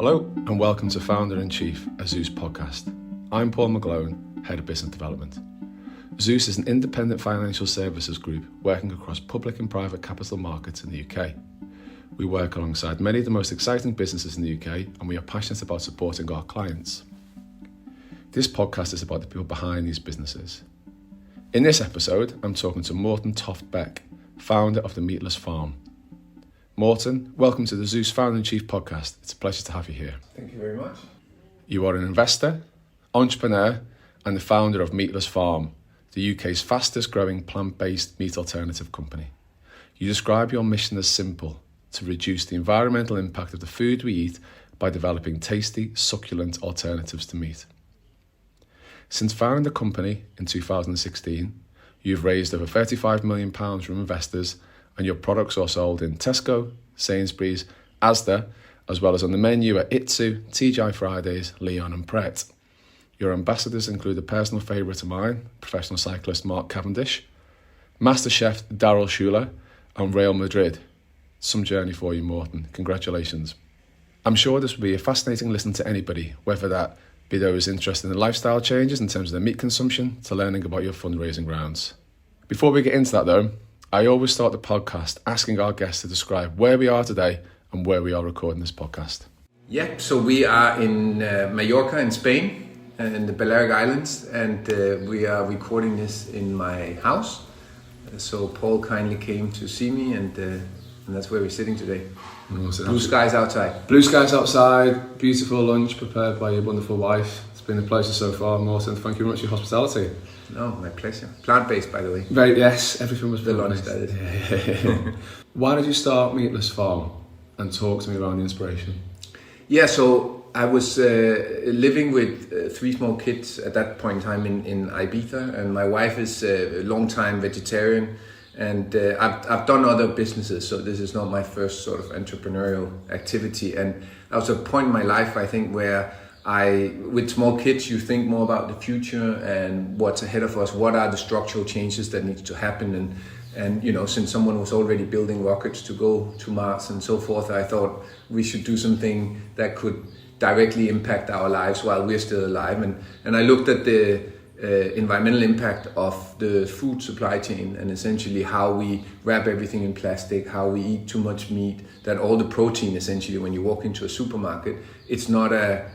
Hello and welcome to Founder-in-Chief, a Zeus podcast. I'm Paul McGlone, Head of Business Development. Zeus is an independent financial services group working across public and private capital markets in the UK. We work alongside many of the most exciting businesses in the UK and we are passionate about supporting our clients. This podcast is about the people behind these businesses. In this episode, I'm talking to Morten Toft Bech, founder of the Meatless Farm. Morten, welcome to the Zeus Founder-in-Chief podcast. It's a pleasure to have you here. Thank you very much. You are an investor, entrepreneur, and the founder of Meatless Farm, the UK's fastest growing plant-based meat alternative company. You describe your mission as simple: to reduce the environmental impact of the food we eat by developing tasty, succulent alternatives to meat. Since founding the company in 2016, you've raised over £35 million from investors, and your products are sold in Tesco, Sainsbury's, Asda, as well as on the menu at Itsu, TGI Fridays, Leon and Pret. Your ambassadors include a personal favourite of mine, professional cyclist Mark Cavendish, Master Chef Daryl Schuler, and Real Madrid. Some journey for you, Morten. Congratulations. I'm sure this will be a fascinating listen to anybody, whether that be those interested in lifestyle changes in terms of their meat consumption to learning about your fundraising rounds. Before we get into that though, I always start the podcast asking our guests to describe where we are today and where we are recording this podcast. Yeah, so we are in Mallorca in Spain, in the Balearic Islands, and we are recording this in my house. So Paul kindly came to see me, and that's where we're sitting today. Blue skies outside. Blue skies outside, beautiful lunch prepared by your wonderful wife. It's been a pleasure so far, Morten. Thank you very much for your hospitality. No, my pleasure. Plant-based, by the way. Right, yes, everything was the lunch, that is. Yeah. Why did you start Meatless Farm? And talk to me around the inspiration. Yeah, so I was living with three small kids at that point in time in Ibiza, and my wife is a long-time vegetarian, and I've done other businesses, so this is not my first sort of entrepreneurial activity. And I was at a point in my life, I think, where with small kids, you think more about the future and what's ahead of us, what are the structural changes that need to happen. And you know, since someone was already building rockets to go to Mars and so forth, I thought we should do something that could directly impact our lives while we're still alive. And I looked at the environmental impact of the food supply chain and essentially how we wrap everything in plastic, how we eat too much meat, that all the protein essentially when you walk into a supermarket, it's not a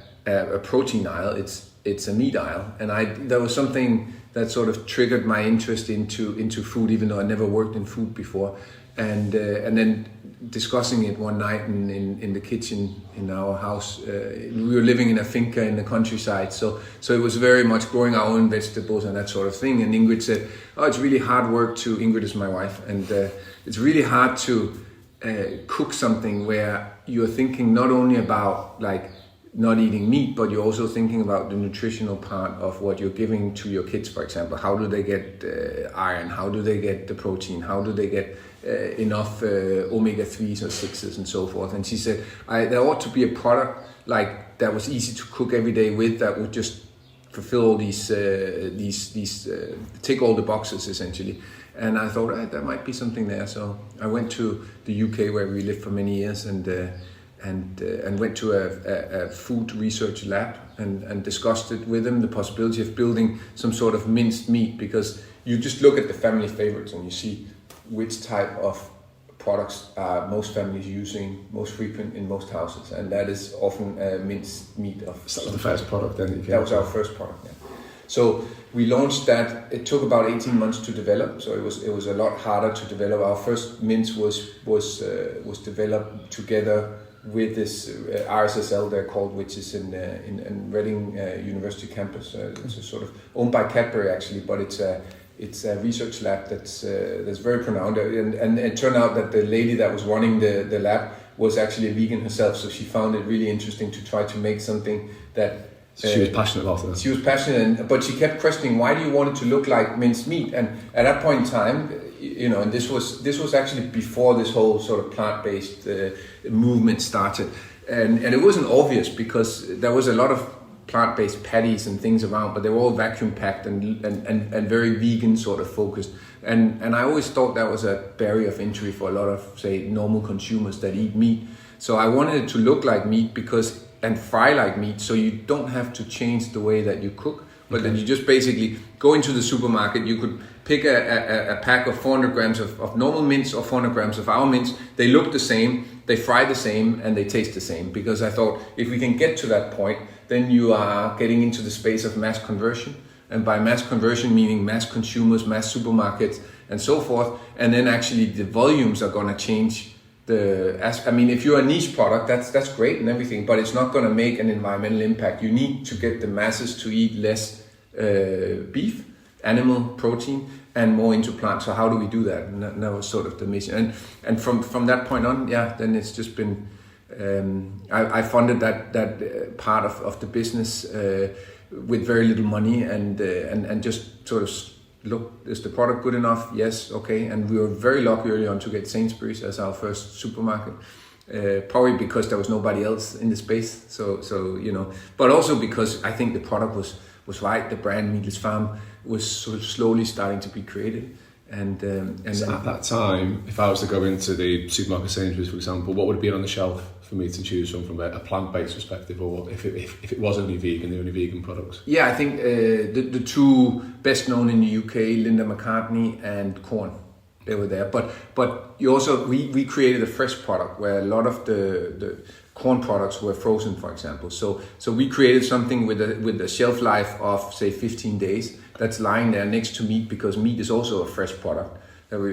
protein aisle, it's a meat aisle. And there was something that sort of triggered my interest into food, even though I never worked in food before. And then discussing it one night in the kitchen in our house, we were living in a finca in the countryside, so it was very much growing our own vegetables and that sort of thing. And Ingrid said, "Oh, it's really hard work to." Ingrid is my wife, and it's really hard to cook something where you're thinking not only about like not eating meat, but you're also thinking about the nutritional part of what you're giving to your kids, for example. How do they get iron? How do they get the protein? How do they get enough omega-3s or 6s and so forth? And she said, there ought to be a product like that was easy to cook every day with, that would just fulfill all these tick all the boxes essentially. And I thought, there might be something there. So I went to the UK where we lived for many years and went to a food research lab and discussed it with them, the possibility of building some sort of minced meat, because you just look at the family favorites and you see which type of products are most families using most frequent in most houses, and that is often minced meat. That was the first product then? That was our first product, yeah. So we launched that. It took about 18 months to develop, so it was a lot harder to develop. Our first mince was developed together with this RSSL, they're called, which is in Reading University campus. It's a sort of owned by Cadbury actually, but it's a research lab that's very renowned. And it turned out that the lady that was running the lab was actually a vegan herself, so she found it really interesting to try to make something that. She was passionate about it. She was passionate, but she kept questioning, why do you want it to look like minced meat? And at that point in time, you know, and this was actually before this whole sort of plant-based movement started, and it wasn't obvious because there was a lot of plant-based patties and things around, but they were all vacuum packed and very vegan sort of focused. And I always thought that was a barrier of entry for a lot of, say, normal consumers that eat meat. So I wanted it to look like meat because and fry like meat, so you don't have to change the way that you cook, but then you just basically go into the supermarket. You could pick a pack of 400 grams of normal mince or 400 grams of our mince. They look the same, they fry the same, and they taste the same. Because I thought if we can get to that point, then you are getting into the space of mass conversion. And by mass conversion, meaning mass consumers, mass supermarkets, and so forth. And then actually the volumes are going to change. If you're a niche product, that's great and everything, but it's not going to make an environmental impact. You need to get the masses to eat less beef, animal protein, and more into plants. So how do we do that? And that was sort of the mission. And from that point on, then it's just been. I funded that part of the business with very little money and just sort of. Look, is the product good enough? Yes, okay. And we were very lucky early on to get Sainsbury's as our first supermarket, probably because there was nobody else in the space. So but also because I think the product was right. The brand Meatless Farm was sort of slowly starting to be created. And so at that time, if I was to go into the supermarket Sainsbury's, for example, what would be on the shelf for me to choose from a plant-based perspective, or if it was only vegan, the only vegan products? Yeah, I think the two best known in the UK, Linda McCartney and Corn, they were there. But you also we created a fresh product where a lot of the corn products were frozen, for example. So we created something with a shelf life of say 15 days that's lying there next to meat, because meat is also a fresh product.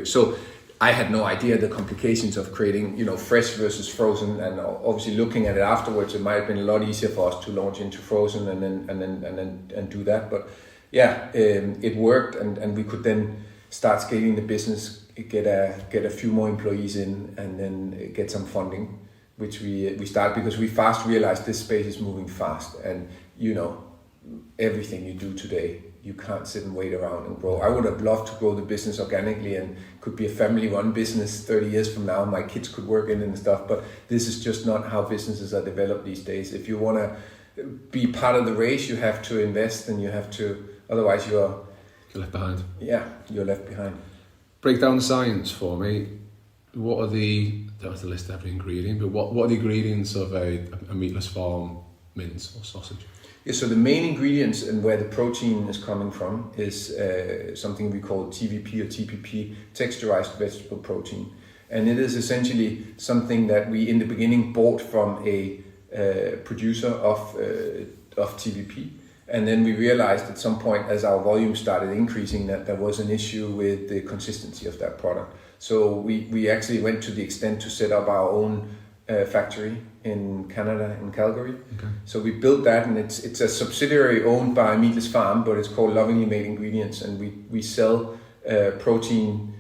So I had no idea the complications of creating, fresh versus frozen, and obviously looking at it afterwards, it might have been a lot easier for us to launch into frozen and do that. But it worked, and we could then start scaling the business, get a few more employees in, and then get some funding, which we start because we fast realized this space is moving fast, and everything you do today, you can't sit and wait around and grow. I would have loved to grow the business organically and could be a family-run business 30 years from now. My kids could work in it and stuff, but this is just not how businesses are developed these days. If you want to be part of the race, you have to invest, and you have to, otherwise you're left behind. Yeah, you're left behind. Break down the science for me. What are don't have to list every ingredient, but what are the ingredients of a Meatless Farm mince or sausage? Yeah, so the main ingredients and where the protein is coming from is something we call TVP or TPP, texturized vegetable protein. And it is essentially something that we in the beginning bought from a producer of TVP. And then we realized at some point as our volume started increasing that there was an issue with the consistency of that product. So we actually went to the extent to set up our own factory in Canada, in Calgary. Okay. So we built that, and it's a subsidiary owned by Meatless Farm, but it's called Lovingly Made Ingredients, and we sell protein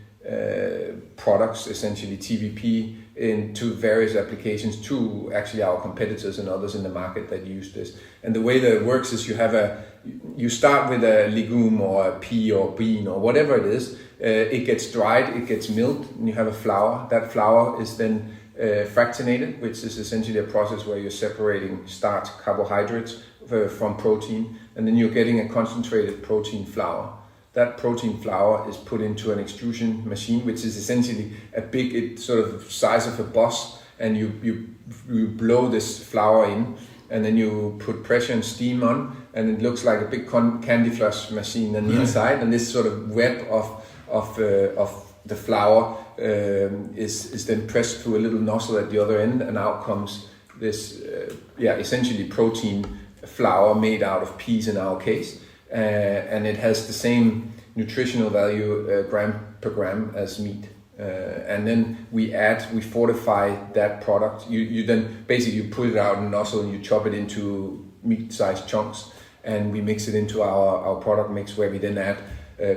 products, essentially TVP, into various applications to actually our competitors and others in the market that use this. And the way that it works is you start with a legume or a pea or bean or whatever it is. It gets dried, it gets milled, and you have a flour. That flour is then fractionated, which is essentially a process where you're separating starch, carbohydrates from protein, and then you're getting a concentrated protein flour. That protein flour is put into an extrusion machine, which is essentially a big, sort of size of a bus, and you blow this flour in, and then you put pressure and steam on, and it looks like a big candy flush machine on the inside, and this sort of web of the flour is then pressed through a little nozzle at the other end, and out comes this essentially protein flour made out of peas in our case, and it has the same nutritional value gram per gram as meat, and then we fortify that product. You then basically you put it out in a nozzle and you chop it into meat-sized chunks, and we mix it into our product mix, where we then add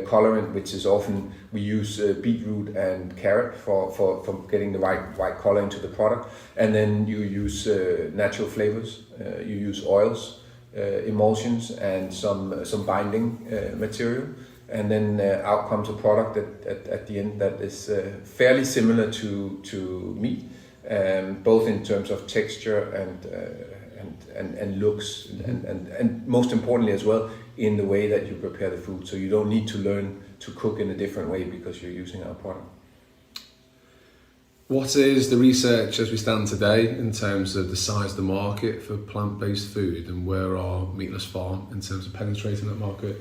colorant, which is often we use beetroot and carrot for getting the right color into the product, and then you use natural flavors, you use oils, emulsions, and some binding material, and then out comes a product at the end that is fairly similar to meat, both in terms of texture and looks, and most importantly as well, in the way that you prepare the food. So you don't need to learn to cook in a different way because you're using our product. What is the research as we stand today in terms of the size of the market for plant-based food, and where are Meatless Farm in terms of penetrating that market?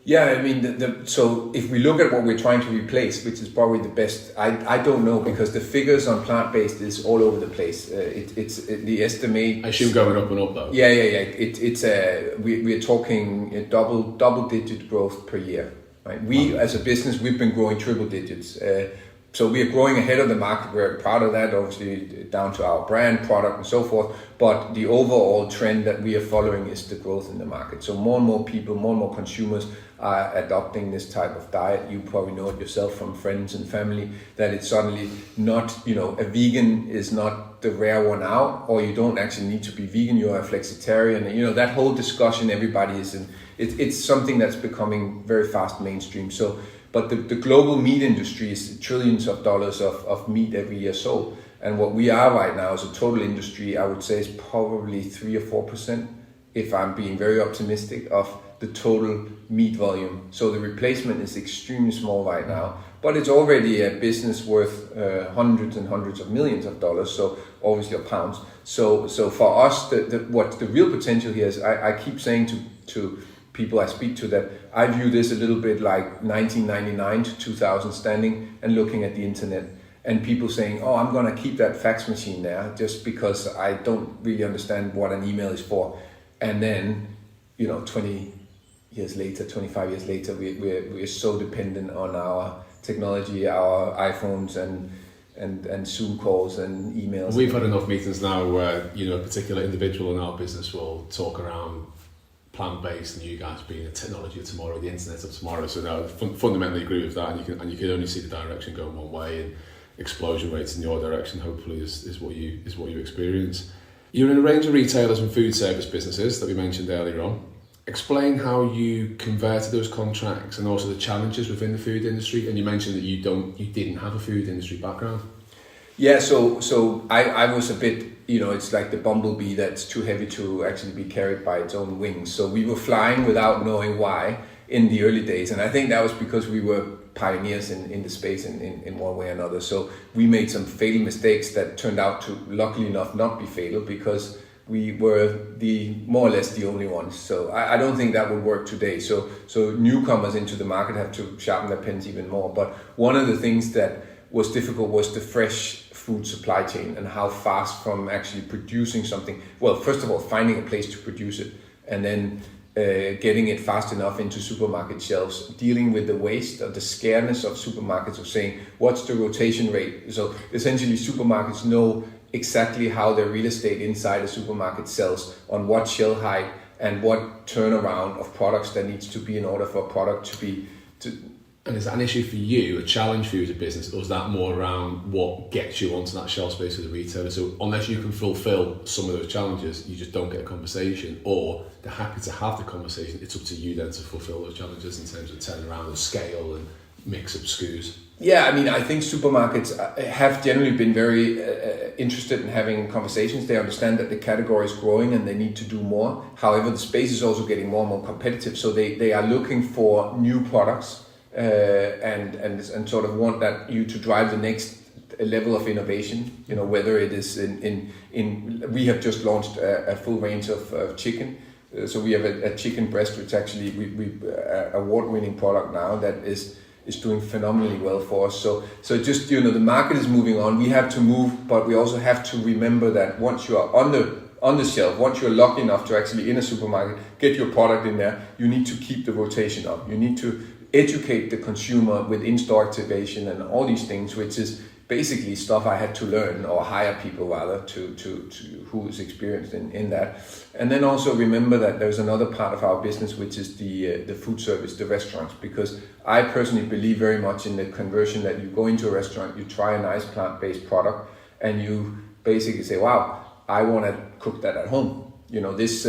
Yeah, I mean, so if we look at what we're trying to replace, which is probably the best, I don't know, because the figures on plant-based is all over the place. It's the estimate. I assume going up and up though. Yeah. We're talking a double-digit growth per year. Right? We as a business, we've been growing triple digits. So we are growing ahead of the market. We're proud of that, obviously, down to our brand, product, and so forth. But the overall trend that we are following is the growth in the market. So more and more people, more and more consumers are adopting this type of diet. You probably know it yourself from friends and family, that it's suddenly not, a vegan is not the rare one out, or you don't actually need to be vegan, you're a flexitarian. That whole discussion everybody is in. It's something that's becoming very fast mainstream. But the global meat industry is trillions of dollars of meat every year sold. And what we are right now as a total industry, I would say, is probably 3 or 4%, if I'm being very optimistic, of the total meat volume. So the replacement is extremely small right now, but it's already a business worth hundreds and hundreds of millions of dollars, so obviously of pounds. So for us, what the real potential here is, I keep saying to people I speak to that I view this a little bit like 1999 to 2000, standing and looking at the internet, and people saying, oh, I'm going to keep that fax machine there just because I don't really understand what an email is for. And then, 20 years later, 25 years later, we're so dependent on our technology, our iPhones and Zoom calls and emails. We've had enough meetings now where, a particular individual in our business will talk around plant-based and you guys being the technology of tomorrow, the internet of tomorrow. So no, fundamentally agree with that, and you can only see the direction going one way, and explosion rates in your direction hopefully is what you experience. You're in a range of retailers and food service businesses that we mentioned earlier on. Explain how you converted those contracts and also the challenges within the food industry. And you mentioned that you didn't have a food industry background. Yeah, so I was a bit, it's like the bumblebee that's too heavy to actually be carried by its own wings. So we were flying without knowing why in the early days. And I think that was because we were pioneers in the space in one way or another. So we made some fatal mistakes that turned out to, luckily enough, not be fatal, because we were more or less the only ones. So I don't think that would work today. So newcomers into the market have to sharpen their pens even more. But one of the things that was difficult was the fresh food supply chain, and how fast from actually producing something. Well, first of all, finding a place to produce it, and then getting it fast enough into supermarket shelves, dealing with the waste or the scareness of supermarkets of saying, what's the rotation rate? So essentially supermarkets know exactly how their real estate inside a supermarket sells, on what shelf height and what turnaround of products there needs to be in order for a product to be... And is that an issue for you, a challenge for you as a business, or is that more around what gets you onto that shelf space with the retailer? So unless you can fulfill some of those challenges, you just don't get a conversation, or they're happy to have the conversation. It's up to you then to fulfill those challenges in terms of turnaround and scale and mix up SKUs. Yeah, I mean, I think supermarkets have generally been very interested in having conversations. They understand that the category is growing and they need to do more. However, the space is also getting more and more competitive. So they are looking for new products and sort of want that you to drive the next level of innovation. Whether it is in we have just launched a full range of chicken. So we have a chicken breast, which actually we award-winning product now that is doing phenomenally well for us. So just, the market is moving on. We have to move, but we also have to remember that once you are on the shelf, once you're lucky enough to actually in a supermarket get your product in there, you need to keep the rotation up. You need to educate the consumer with in-store activation and all these things, which is basically stuff I had to learn, or hire people rather to who is experienced in that. And then also remember that there's another part of our business, which is the food service, the restaurants, because I personally believe very much in the conversion that you go into a restaurant, you try a nice plant-based product, and you basically say, wow, I want to cook that at home. This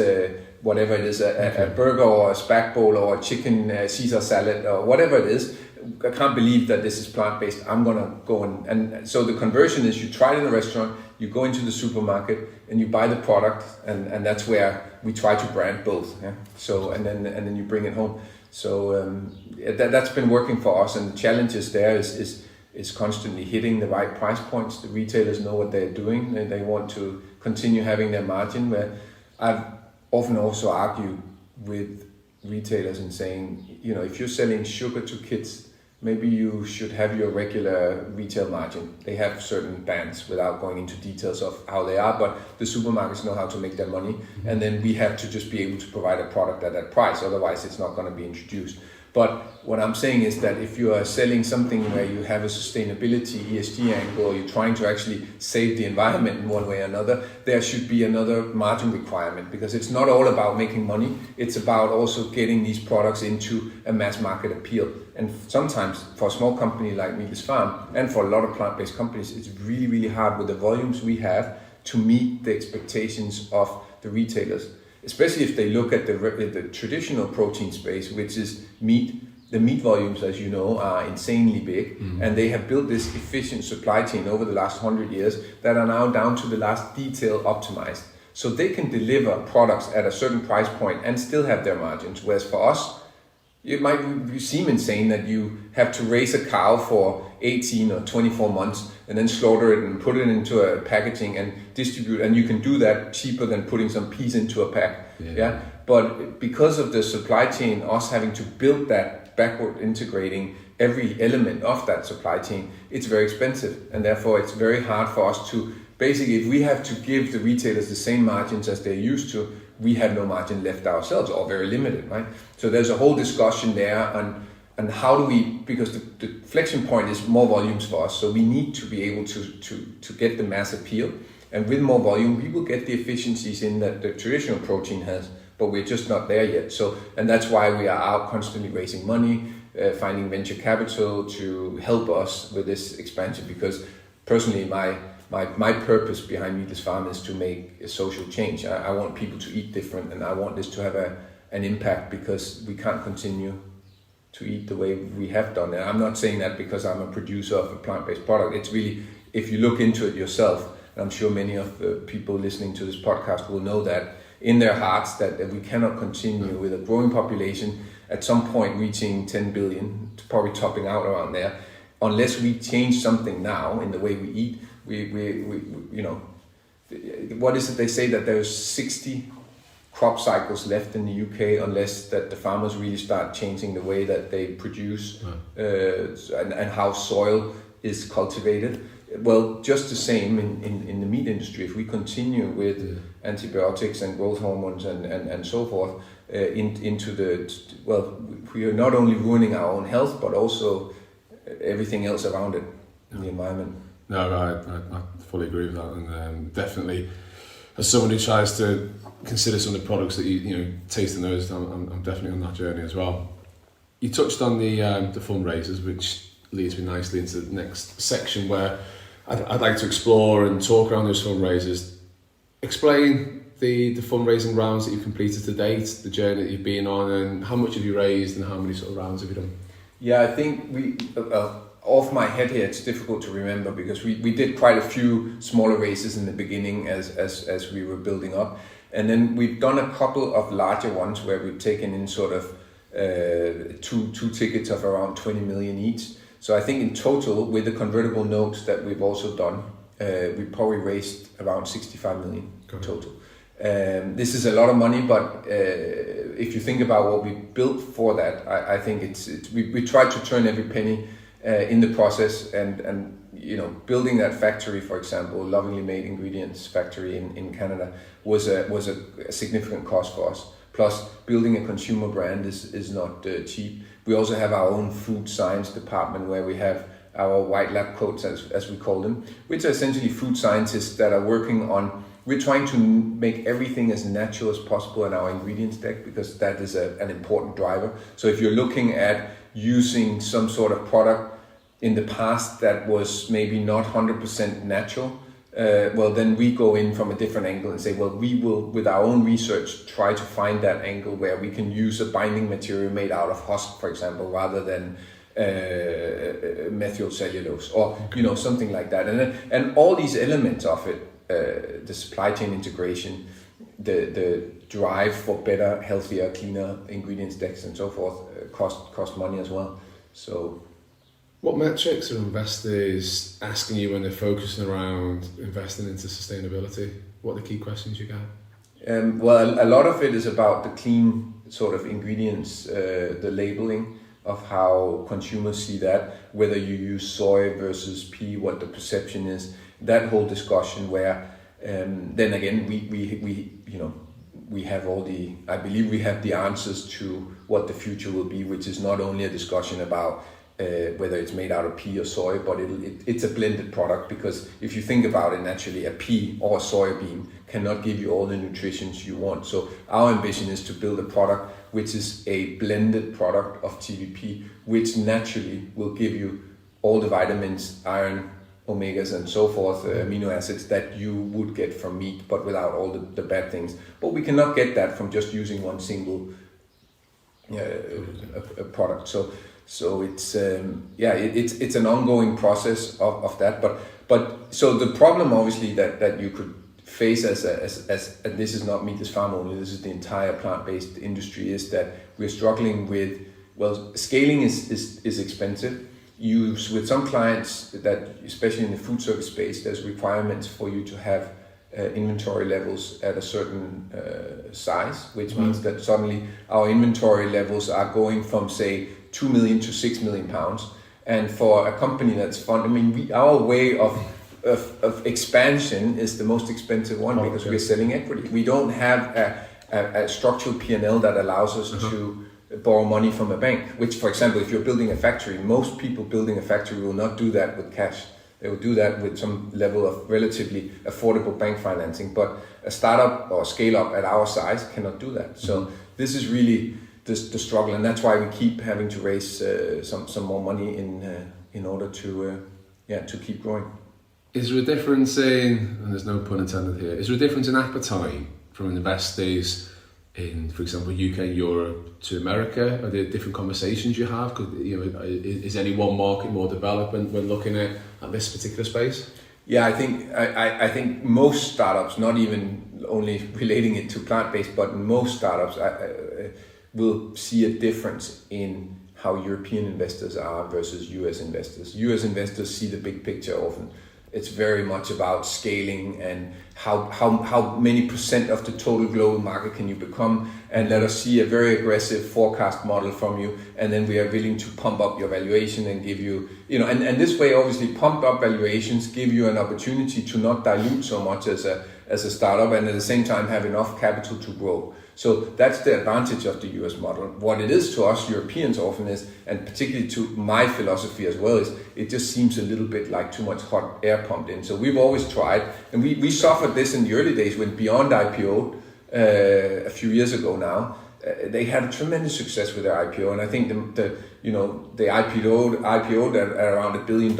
whatever it is, a burger or a spag bowl or a chicken Caesar salad or whatever it is, I can't believe that this is plant-based. I'm going to go and so the conversion is you try it in a restaurant, you go into the supermarket and you buy the product, and that's where we try to brand both. Yeah. So and then you bring it home. So that's been working for us, and the challenges there is is constantly hitting the right price points. The retailers know what they're doing, and they want to continue having their margin. Where I've often also argued with retailers and saying, if you're selling sugar to kids, maybe you should have your regular retail margin. They have certain bands without going into details of how they are, but the supermarkets know how to make their money. And then we have to just be able to provide a product at that price. Otherwise, it's not going to be introduced. But what I'm saying is that if you are selling something where you have a sustainability ESG angle, or you're trying to actually save the environment in one way or another, there should be another margin requirement, because it's not all about making money. It's about also getting these products into a mass market appeal. And sometimes for a small company like Meatless Farm, and for a lot of plant-based companies, it's really, really hard with the volumes we have to meet the expectations of the retailers. Especially if they look at the traditional protein space, which is meat. The meat volumes, as you know, are insanely big, and they have built this efficient supply chain over the last 100 years that are now down to the last detail optimized. So they can deliver products at a certain price point and still have their margins. Whereas for us, it might seem insane that you have to raise a cow for 18 or 24 months and then slaughter it and put it into a packaging and distribute, and you can do that cheaper than putting some peas into a pack. Yeah. But because of the supply chain, us having to build that backward integrating every element of that supply chain, it's very expensive, and therefore it's very hard for us to basically, if we have to give the retailers the same margins as they're used to, we have no margin left ourselves, or very limited, right? So there's a whole discussion there on how do we, because the flexion point is more volumes for us, so we need to be able to get the mass appeal, and with more volume we will get the efficiencies in that the traditional protein has, but we're just not there yet. So, and that's why we are out constantly raising money, finding venture capital to help us with this expansion, because personally my purpose behind Meatless Farm is to make a social change. I want people to eat different, and I want this to have an impact, because we can't continue to eat the way we have done. And I'm not saying that because I'm a producer of a plant-based product. It's really, if you look into it yourself, and I'm sure many of the people listening to this podcast will know that in their hearts that we cannot continue with a growing population at some point reaching 10 billion, probably topping out around there, unless we change something now in the way we eat. What is it they say, that there's 60 crop cycles left in the UK unless that the farmers really start changing the way that they produce and how soil is cultivated. Well, just the same in the meat industry, if we continue with antibiotics and growth hormones and so forth we are not only ruining our own health, but also everything else around it in the environment. No, I fully agree with that, and definitely, as someone who tries to consider some of the products that you taste and those, I'm definitely on that journey as well. You touched on the fundraisers, which leads me nicely into the next section, where I'd like to explore and talk around those fundraisers. Explain the fundraising rounds that you've completed to date, the journey that you've been on, and how much have you raised and how many sort of rounds have you done? Yeah, I think we, off my head here, it's difficult to remember, because we did quite a few smaller races in the beginning as we were building up. And then we've done a couple of larger ones where we've taken in sort of two tickets of around 20 million each. So I think in total, with the convertible notes that we've also done, we probably raised around 65 million total. This is a lot of money, but if you think about what we built for that, I think we tried to turn every penny in the process, and building that factory, for example, Lovingly Made Ingredients factory in Canada was a significant cost for us. Plus, building a consumer brand is not cheap. We also have our own food science department, where we have our white lab coats, as we call them, which are essentially food scientists that are working on. We're trying to make everything as natural as possible in our ingredients deck, because that is an important driver. So if you're looking at using some sort of product in the past that was maybe not 100% natural, then we go in from a different angle and say, well, we will, with our own research, try to find that angle where we can use a binding material made out of husk, for example, rather than methyl cellulose, or something like that. And all these elements of it, the supply chain integration, the drive for better, healthier, cleaner ingredients decks and so forth, cost money as well. So What metrics are investors asking you when they're focusing around investing into sustainability? What are the key questions you get? Well, a lot of it is about the clean sort of ingredients, the labeling of how consumers see that, whether you use soy versus pea, what the perception is, that whole discussion where, then again, we have I believe we have the answers to what the future will be, which is not only a discussion about whether it's made out of pea or soy, but it's a blended product, because if you think about it, naturally a pea or soybean cannot give you all the nutritions you want. So our ambition is to build a product which is a blended product of TVP, which naturally will give you all the vitamins, iron, omegas and so forth, amino acids that you would get from meat, but without all the bad things. But we cannot get that from just using one single a product. So it's it's an ongoing process of that. But so the problem obviously that you could face as and this is not Meatless Farm only, this is the entire plant-based industry, is that we're struggling with, well, scaling is expensive. With some clients that, especially in the food service space, there's requirements for you to have inventory levels at a certain size, which means that suddenly our inventory levels are going from, say, 2 million to 6 million pounds. And for a company that's our way of expansion is the most expensive one, because we're selling equity. We don't have a structural P&L that allows us to borrow money from a bank, which, for example, if you're building a factory, most people building a factory will not do that with cash. They will do that with some level of relatively affordable bank financing. But a startup or scale up at our size cannot do that. So this is really the struggle, and that's why we keep having to raise some more money in order to keep growing. Is there a difference in, and there's no pun intended here, is there a difference in appetite from investors in, for example, UK, Europe to America? Are there different conversations you have? Is any one market more developed when looking at this particular space? Yeah, I think most startups, not even only relating it to plant-based, but most startups will see a difference in how European investors are versus US investors. US investors see the big picture often. It's very much about scaling and how many percent of the total global market can you become, and let us see a very aggressive forecast model from you, and then we are willing to pump up your valuation and give you, and this way obviously pumped up valuations give you an opportunity to not dilute so much as a startup, and at the same time have enough capital to grow. So that's the advantage of the US model. What it is to us Europeans often is, and particularly to my philosophy as well, is it just seems a little bit like too much hot air pumped in. So we've always tried, and we suffered this in the early days when Beyond IPO'd a few years ago now. They had a tremendous success with their IPO, and I think they IPO'd at around $1 billion,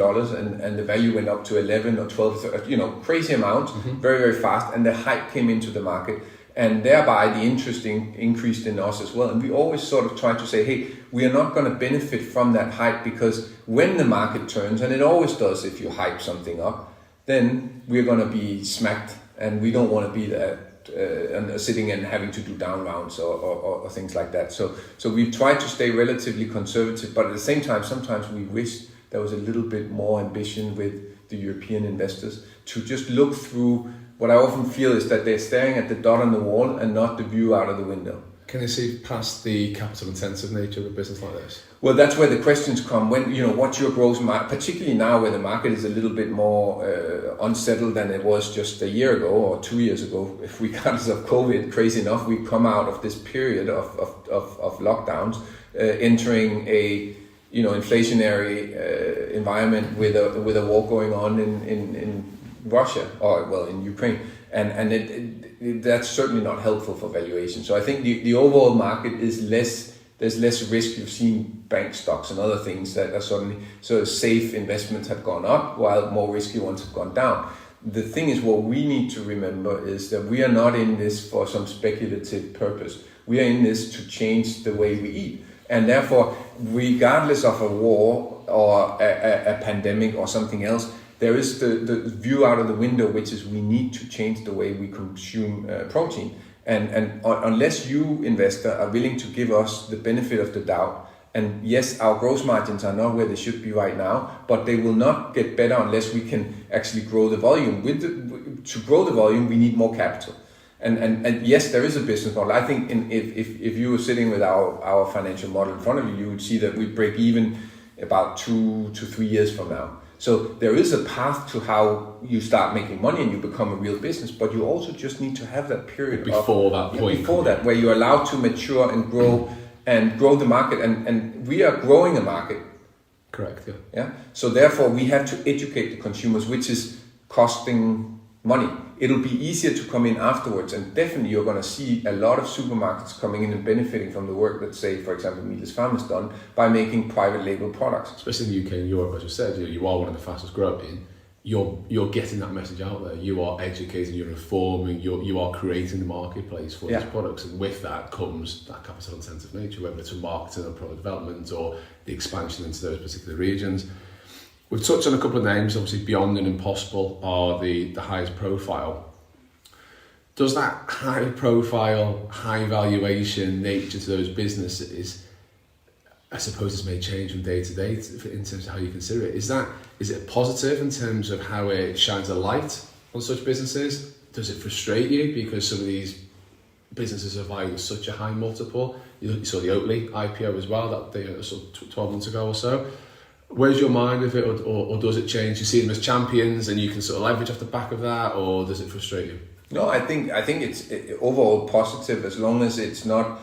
and the value went up to 11 or 12, crazy amounts, very, very fast, and the hype came into the market. And thereby the interest increased in us as well. And we always sort of try to say, hey, we are not going to benefit from that hype, because when the market turns, and it always does if you hype something up, then we're going to be smacked, and we don't want to be that and sitting and having to do down rounds or things like that. So we try to stay relatively conservative, but at the same time, sometimes we wish there was a little bit more ambition with the European investors to just look through. What I often feel is that they're staring at the dot on the wall and not the view out of the window. Can you see past the capital intensive nature of a business like this? Well, that's where the questions come. When, what's your growth market, particularly now where the market is a little bit more unsettled than it was just a year ago or 2 years ago. If we regardless of COVID, crazy enough, we come out of this period of lockdowns, entering a inflationary environment with a war going on in Russia, or in Ukraine, and that's certainly not helpful for valuation. So I think the overall market is there's less risk. You've seen bank stocks and other things that are suddenly, so safe investments have gone up while more risky ones have gone down. The thing is, what we need to remember is that we are not in this for some speculative purpose. We are in this to change the way we eat. And therefore, regardless of a war or a pandemic or something else, there is the view out of the window, which is we need to change the way we consume protein. And unless you, investor, are willing to give us the benefit of the doubt And yes, our gross margins are not where they should be right now, but they will not get better unless we can actually grow the volume. To grow the volume, we need more capital. And yes, there is a business model. I think if you were sitting with our financial model in front of you, you would see that we break even about 2 to 3 years from now. So there is a path to how you start making money and you become a real business, but you also just need to have that period before that point. Before that, where you're allowed to mature and grow the market, and we are growing a market. Correct. Yeah. So therefore, we have to educate the consumers, which is costing money. It'll be easier to come in afterwards, and definitely you're going to see a lot of supermarkets coming in and benefiting from the work that, say, for example, Meatless Farm has done by making private label products. Especially in the UK and Europe, as you said, you are one of the fastest growing. You're getting that message out there. You are educating, you're informing, you are creating the marketplace for these products, and with that comes that capital intensive nature, whether it's for marketing or product development or the expansion into those particular regions. We've touched on a couple of names. Obviously, Beyond and Impossible are the highest profile. Does that high profile, high valuation nature to those businesses, I suppose this may change from day to day in terms of how you consider it. Is it positive in terms of how it shines a light on such businesses? Does it frustrate you because some of these businesses are valued at such a high multiple? You saw the Oatly IPO as well, that they sort of 12 months ago or so. Where's your mind with it, or does it change? You see them as champions and you can sort of leverage off the back of that, or does it frustrate you? No, I think it's overall positive as long as it's not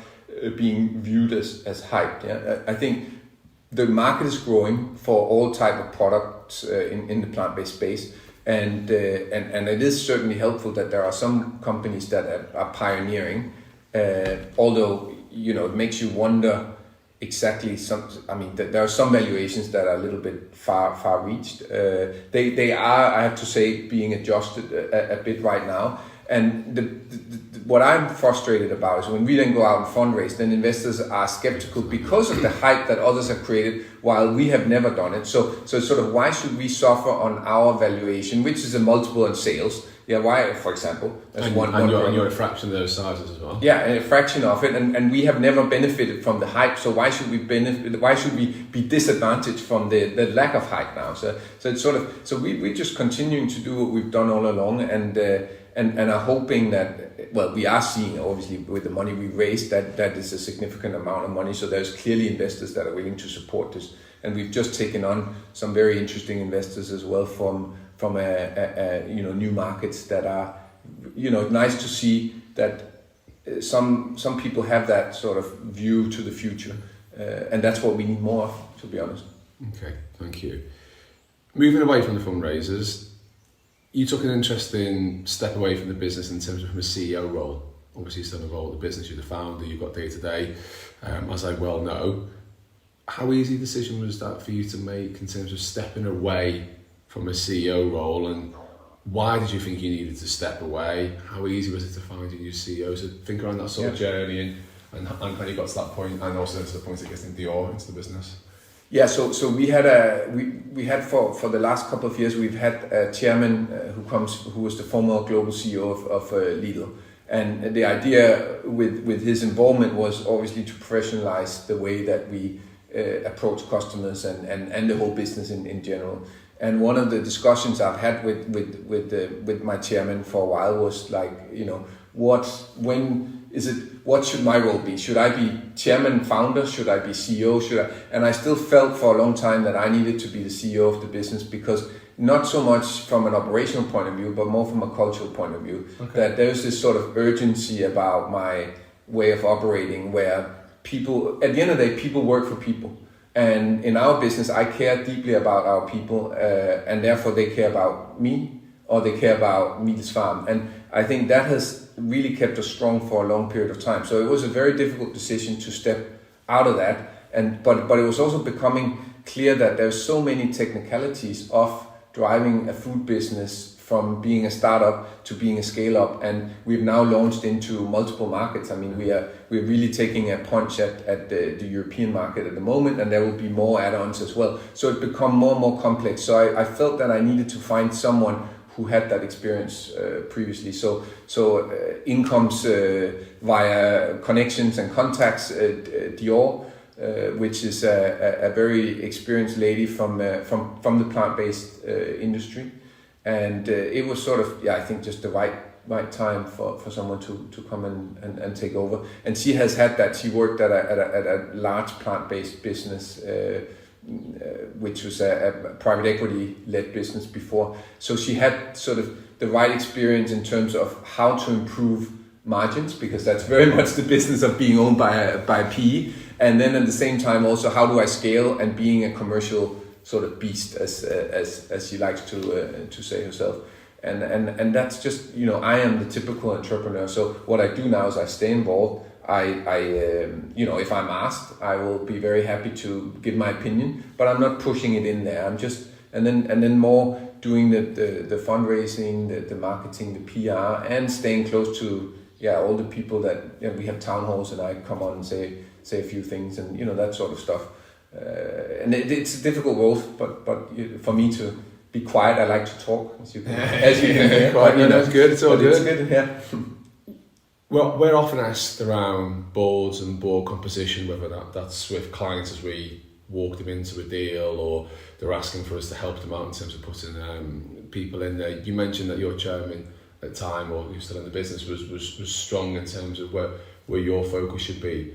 being viewed as hyped. Yeah? I think the market is growing for all type of products in the plant-based space, and it is certainly helpful that there are some companies that are pioneering. Although it makes you wonder exactly there are some valuations that are a little bit far reached. They are, I have to say, being adjusted a bit right now. And what I'm frustrated about is when we then go out and fundraise, then investors are skeptical because of the hype that others have created while we have never done it. So it's sort of, why should we suffer on our valuation, which is a multiple on sales? Yeah, why, for example? And you're a fraction of those sizes as well. Yeah, a fraction of it, and we have never benefited from the hype. So why should we benefit? Why should we be disadvantaged from the lack of hype now? So it's sort of, so we're just continuing to do what we've done all along, and are hoping that, well, we are seeing obviously with the money we raised that is a significant amount of money. So there's clearly investors that are willing to support this, and we've just taken on some very interesting investors as well from new markets that are, nice to see that some people have that sort of view to the future, and that's what we need more of, to be honest. Okay, thank you. Moving away from the fundraisers, you took an interesting step away from the business in terms of from a CEO role. Obviously, you still have a role at the business, you're the founder, you've got day to day, as I well know. How easy a decision was that for you to make in terms of stepping away from a CEO role, and why did you think you needed to step away? How easy was it to find a new CEO? So think around that sort of journey and how you got to that point, and also to the point of getting Dior into the business. Yeah, so we had we had for the last couple of years, we've had a chairman who was the former global CEO of Lidl, and the idea with his involvement was obviously to professionalize the way that we approach customers and the whole business in general. And one of the discussions I've had with my chairman for a while was like, what should my role be? Should I be chairman, founder? Should I be CEO? And I still felt for a long time that I needed to be the CEO of the business, because not so much from an operational point of view, but more from a cultural point of view, that there's this sort of urgency about my way of operating where people, at the end of the day, people work for people. And in our business, I care deeply about our people, and therefore they care about me, or they care about Meatless Farm. And I think that has really kept us strong for a long period of time. So it was a very difficult decision to step out of that. But it was also becoming clear that there's so many technicalities of driving a food business from being a startup to being a scale-up, and we've now launched into multiple markets. I mean, we're really taking a punch at the European market at the moment, and there will be more add-ons as well. So it become more and more complex. So I felt that I needed to find someone who had that experience previously. So in comes via connections and contacts Dior, which is a very experienced lady from the plant-based industry, and it was sort of I think just the right time for someone to come and take over. And she has had that. She worked at a large plant-based business, which was a private equity led business before. So she had sort of the right experience in terms of how to improve margins, because that's very much the business of being owned by PE. And then at the same time also, how do I scale, and being a commercial sort of beast, as she likes to say herself. And that's just, I am the typical entrepreneur. So what I do now is I stay involved. I if I'm asked, I will be very happy to give my opinion, but I'm not pushing it in there. I'm just, and then more doing the fundraising, the marketing, the PR, and staying close to all the people that we have town halls, and I come on and say a few things, and that sort of stuff. And it's a difficult role, but for me to be quiet, I like to talk, as you can hear. But, that's good. It's all good. It's good, yeah. Well, we're often asked around boards and board composition, whether that's with clients as we walk them into a deal, or they're asking for us to help them out in terms of putting people in there. You mentioned that your chairman at the time, or you're still in the business, was strong in terms of where your focus should be.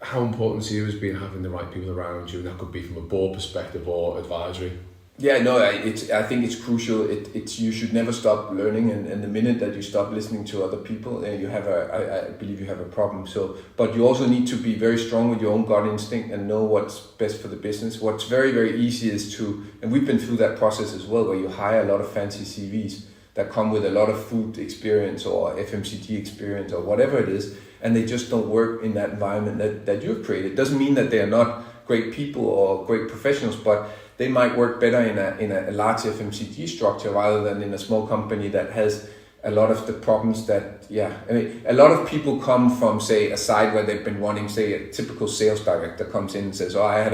How important to you has been having the right people around you, and that could be from a board perspective or advisory? Yeah, no, I think it's crucial. You should never stop learning, and the minute that you stop listening to other people, you have I believe you have a problem. So, but you also need to be very strong with your own gut instinct and know what's best for the business. What's very, very easy is and we've been through that process as well, where you hire a lot of fancy CVs that come with a lot of food experience or FMCG experience or whatever it is, and they just don't work in that environment that you've created. Doesn't mean that they are not great people or great professionals, but they might work better in a large FMCG structure rather than in a small company that has a lot of the problems that, a lot of people come from, say, a side where they've been running, say, a typical sales director comes in and says, I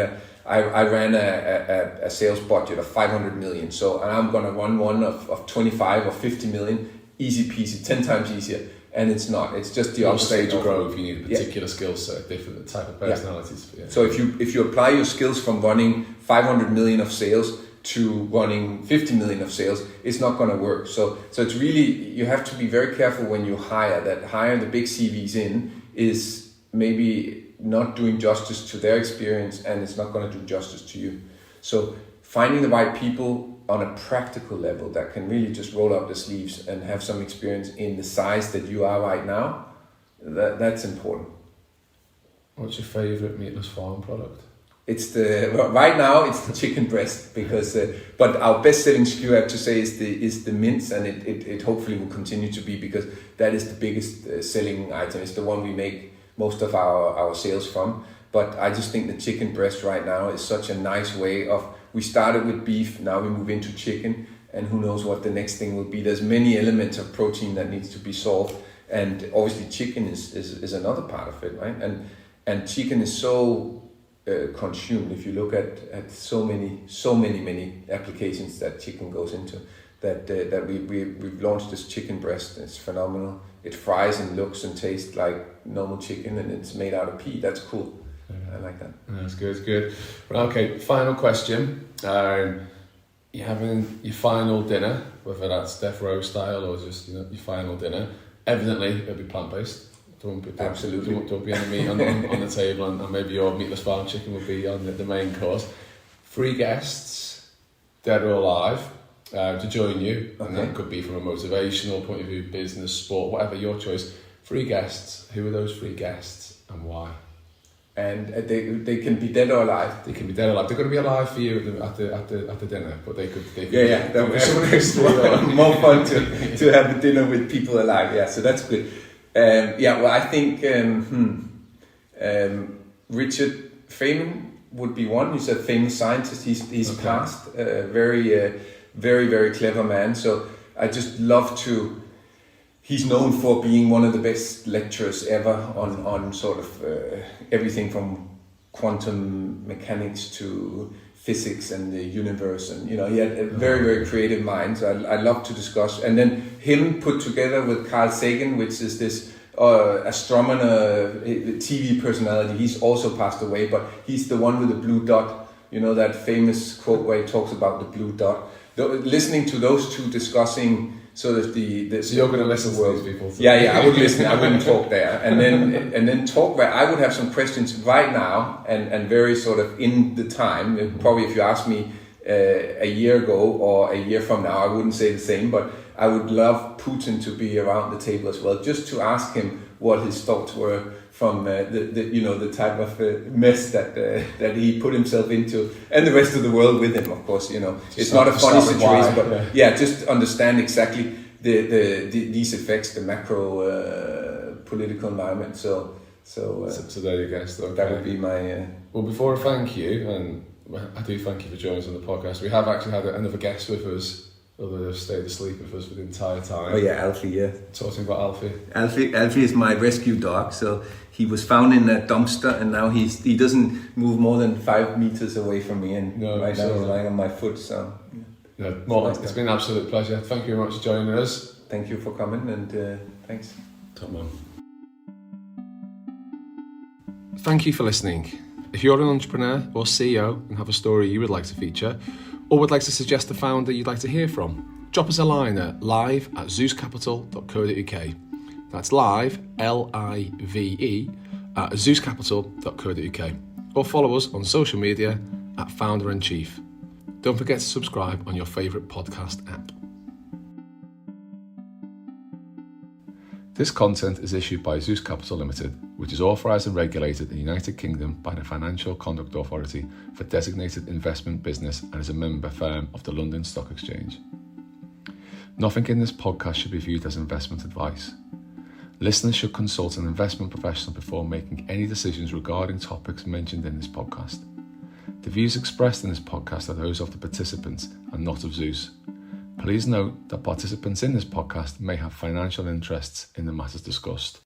ran a sales budget of 500 million, and I'm going to run one of 25 or 50 million, easy peasy, 10 times easier. And it's not. It's just the opposite. Stage of growth, you need a particular skill set, different type of personalities. Yeah. So if you apply your skills from running 500 million of sales to running 50 million of sales, it's not going to work. So it's really, you have to be very careful when you hire the big CVs in is maybe not doing justice to their experience, and it's not going to do justice to you. So finding the right people on a practical level that can really just roll up the sleeves and have some experience in the size that you are right now, that's important. What's your favourite Meatless Farm product? Right now it's the chicken breast, because but our best selling SKU, I have to say, is the mince, and it hopefully will continue to be, because that is the biggest selling item. It's the one we make most of our sales from. But I just think the chicken breast right now is such a nice way of, we started with beef, now we move into chicken, and who knows what the next thing will be. There's many elements of protein that needs to be solved, and obviously chicken is another part of it, right? And chicken is so consumed. If you look at so many applications that chicken goes into, that we've launched this chicken breast. It's phenomenal. It fries and looks and tastes like normal chicken, and it's made out of pea. That's cool. I like that. That's good. It's good. Right, okay, final question. You're having your final dinner, whether that's death row style or just your final dinner. Evidently, it'll be plant-based. Absolutely. Don't be any meat on the table, and maybe your Meatless Farm chicken will be on the main course. 3 guests, dead or alive, to join you, and that could be from a motivational point of view, business, sport, whatever your choice. 3 guests. Who are those 3 guests, and why? And they can be dead or alive. They can be dead or alive. They're going to be alive for you at the dinner, but they could that was more fun to have a dinner with people alive. Yeah, so that's good. Well, I think Richard Feynman would be one. He's a famous scientist. He's passed. Very, very clever man. So I just love to. He's known for being one of the best lecturers ever on sort of everything from quantum mechanics to physics and the universe, and he had a very, very creative mind. So I love to discuss. And then him put together with Carl Sagan, which is this astronomer, TV personality. He's also passed away, but he's the one with the blue dot. You know that famous quote where he talks about the blue dot. Listening to those two discussing sort of the so you're going to listen to these people? Yeah, I would listen. I wouldn't talk there, and then talk where I would have some questions right now and very sort of in the time. Probably if you ask me a year ago or a year from now, I wouldn't say the same, but I would love Putin to be around the table as well, just to ask him what his thoughts were from the type of mess that he put himself into, and the rest of the world with him. Of course, it's not a funny situation, but just understand exactly these effects, the macro political environment. So there you go. So, okay. That would be my. Well, before I thank you, and I do thank you for joining us on the podcast. We have actually had another guest with us. Although they've stayed asleep with us for the entire time. Oh yeah, Alfie, yeah. Talking about Alfie. Alfie is my rescue dog. So he was found in a dumpster, and now he doesn't move more than 5 meters away from me, and right now he's lying on my foot. So yeah, Morten, it's been an absolute pleasure. Thank you very much for joining us. Thank you for coming, and thanks. Top man. Thank you for listening. If you're an entrepreneur or CEO and have a story you would like to feature, or would like to suggest a founder you'd like to hear from, drop us a line at live@zeuscapital.co.uk. That's live, Live, at zeuscapital.co.uk. Or follow us on social media at Founder in Chief. Don't forget to subscribe on your favourite podcast app. This content is issued by Zeus Capital Limited, which is authorised and regulated in the United Kingdom by the Financial Conduct Authority for designated investment business and is a member firm of the London Stock Exchange. Nothing in this podcast should be viewed as investment advice. Listeners should consult an investment professional before making any decisions regarding topics mentioned in this podcast. The views expressed in this podcast are those of the participants and not of Zeus. Please note that participants in this podcast may have financial interests in the matters discussed.